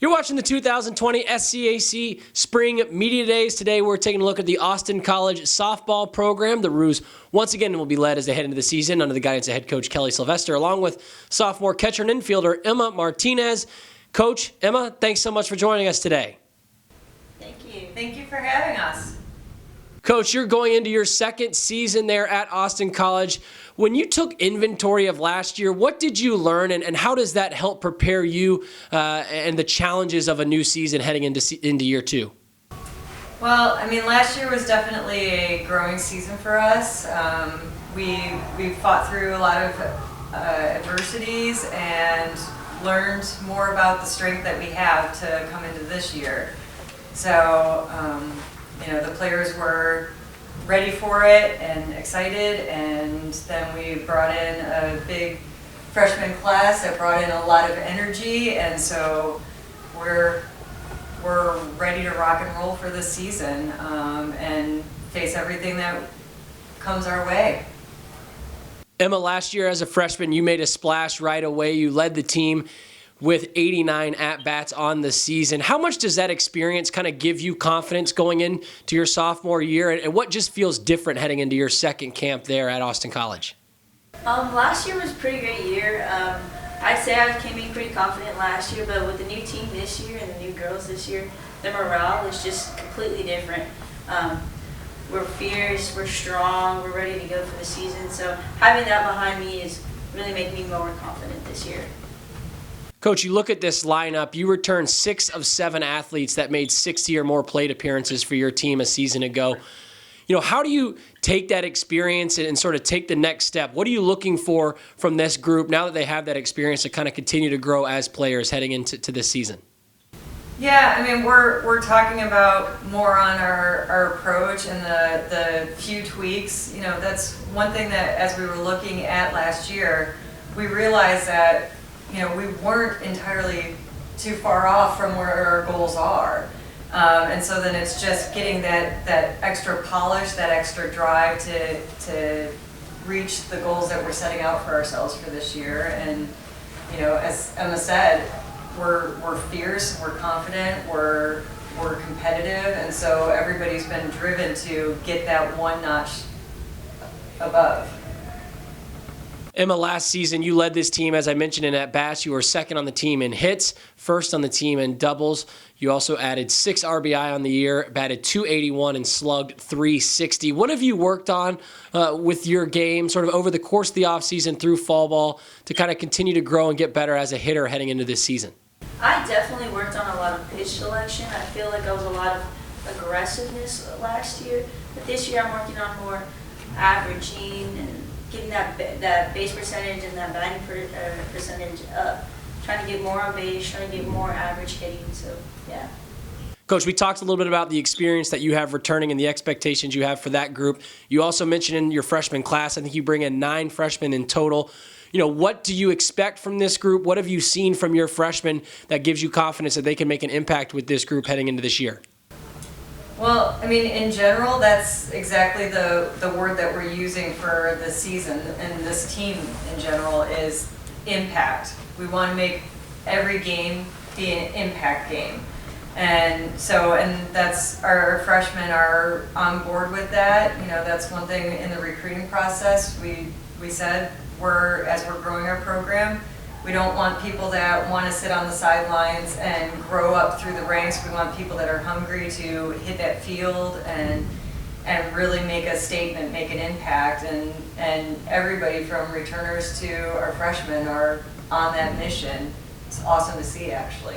You're watching the 2020 SCAC Spring Media Days. Today we're taking a look at the Austin College softball program. The Roos once again will be led as they head into the season under the guidance of head coach Kelly Sylvester, along with sophomore catcher and infielder Emma Martinez. Coach, Emma, thanks so much for joining us today. Thank you. Thank you for having us. Coach, you're going into your second season there at Austin College. When you took inventory of last year, what did you learn, and how does that help prepare you and the challenges of a new season heading into year two? Well, I mean, last year was definitely a growing season for us. We fought through a lot of adversities and learned more about the strength that we have to come into this year. So, the players were ready for it and excited, and then we brought in a big freshman class that brought in a lot of energy, and so we're ready to rock and roll for this season and face everything that comes our way. Emma, last year as a freshman, you made a splash right away. You led the team with 89 at-bats on the season. How much does that experience kind of give you confidence going into your sophomore year, and what just feels different heading into your second camp there at Austin College? Last year was a pretty great year. I'd say I came in pretty confident last year, but with the new team this year and the new girls this year, the morale is just completely different. We're fierce, we're strong, we're ready to go for the season, so having that behind me is really making me more confident this year. Coach, you look at this lineup, you returned 6 of 7 athletes that made 60 or more plate appearances for your team a season ago. How do you take that experience and sort of take the next step? What are you looking for from this group now that they have that experience to kind of continue to grow as players heading into this season? Yeah, I mean, we're talking about more on our approach and the few tweaks. That's one thing that as we were looking at last year, we realized that we weren't entirely too far off from where our goals are. And so then it's just getting that extra polish, that extra drive to reach the goals that we're setting out for ourselves for this year. And, as Emma said, we're fierce, we're confident, we're competitive, and so everybody's been driven to get that one notch above. Emma, last season you led this team, as I mentioned, in at-bats. You were second on the team in hits, first on the team in doubles. You also added 6 RBI on the year, batted .281 and slugged .360. What have you worked on with your game sort of over the course of the offseason through fall ball to kind of continue to grow and get better as a hitter heading into this season? I definitely worked on a lot of pitch selection. I feel like I was a lot of aggressiveness last year, but this year I'm working on more averaging and getting that base percentage and that batting percentage up, trying to get more on base, trying to get more average hitting, so yeah. Coach, we talked a little bit about the experience that you have returning and the expectations you have for that group. You also mentioned in your freshman class, I think you bring in 9 freshmen in total. What do you expect from this group? What have you seen from your freshmen that gives you confidence that they can make an impact with this group heading into this year? Well, I mean, in general, that's exactly the word that we're using for the season and this team in general is impact. We want to make every game be an impact game. And that's our freshmen are on board with that. That's one thing in the recruiting process. We said as we're growing our program, we don't want people that want to sit on the sidelines and grow up through the ranks. We want people that are hungry to hit that field and really make a statement, make an impact. And everybody from returners to our freshmen are on that mission. It's awesome to see, actually.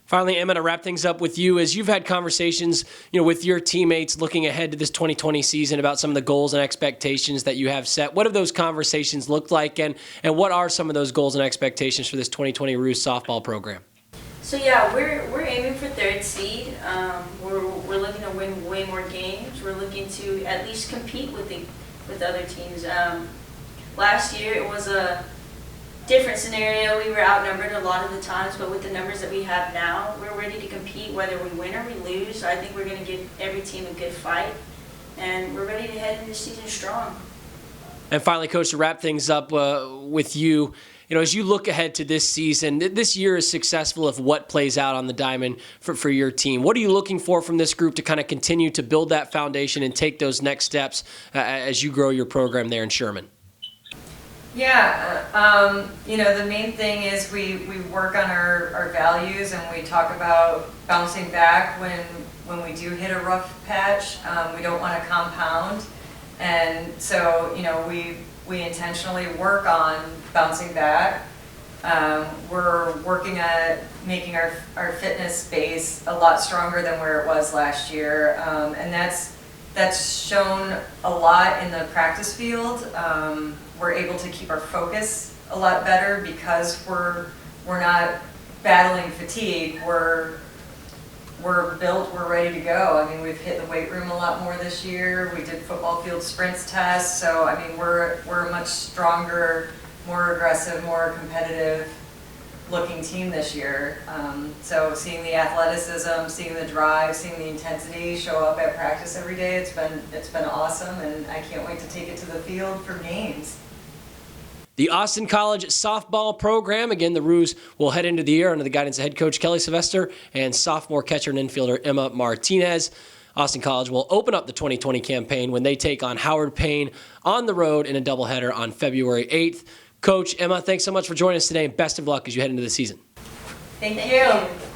Finally, Emma, to wrap things up with you, as you've had conversations, with your teammates looking ahead to this 2020 season about some of the goals and expectations that you have set. What have those conversations looked like, and what are some of those goals and expectations for this 2020 Roos softball program? So yeah, we're aiming for 3rd seed. We're looking to win way more games. We're looking to at least compete with other teams. Last year it was a different scenario. We were outnumbered a lot of the times, but with the numbers that we have now, we're ready to compete whether we win or we lose. I think we're going to give every team a good fight, and we're ready to head into the season strong. And finally, Coach, to wrap things up with you, as you look ahead to this season, this year is successful if what plays out on the diamond for your team. What are you looking for from this group to kind of continue to build that foundation and take those next steps as you grow your program there in Sherman? Yeah, the main thing is we work on our values, and we talk about bouncing back when we do hit a rough patch. We don't want to compound, and so we intentionally work on bouncing back. We're working at making our fitness base a lot stronger than where it was last year, and that's shown a lot in the practice field. We're able to keep our focus a lot better because we're not battling fatigue. We're built, we're ready to go. I mean, we've hit the weight room a lot more this year. We did football field sprints tests, so I mean, we're a much stronger, more aggressive, more competitive looking team this year. So seeing the athleticism, seeing the drive, seeing the intensity show up at practice every day, it's been awesome, and I can't wait to take it to the field for games. The Austin College softball program, again, the Roos will head into the year under the guidance of head coach Kelly Sylvester and sophomore catcher and infielder Emma Martinez. Austin College will open up the 2020 campaign when they take on Howard Payne on the road in a doubleheader on February 8th. Coach, Emma, thanks so much for joining us today, and best of luck as you head into the season. Thank you.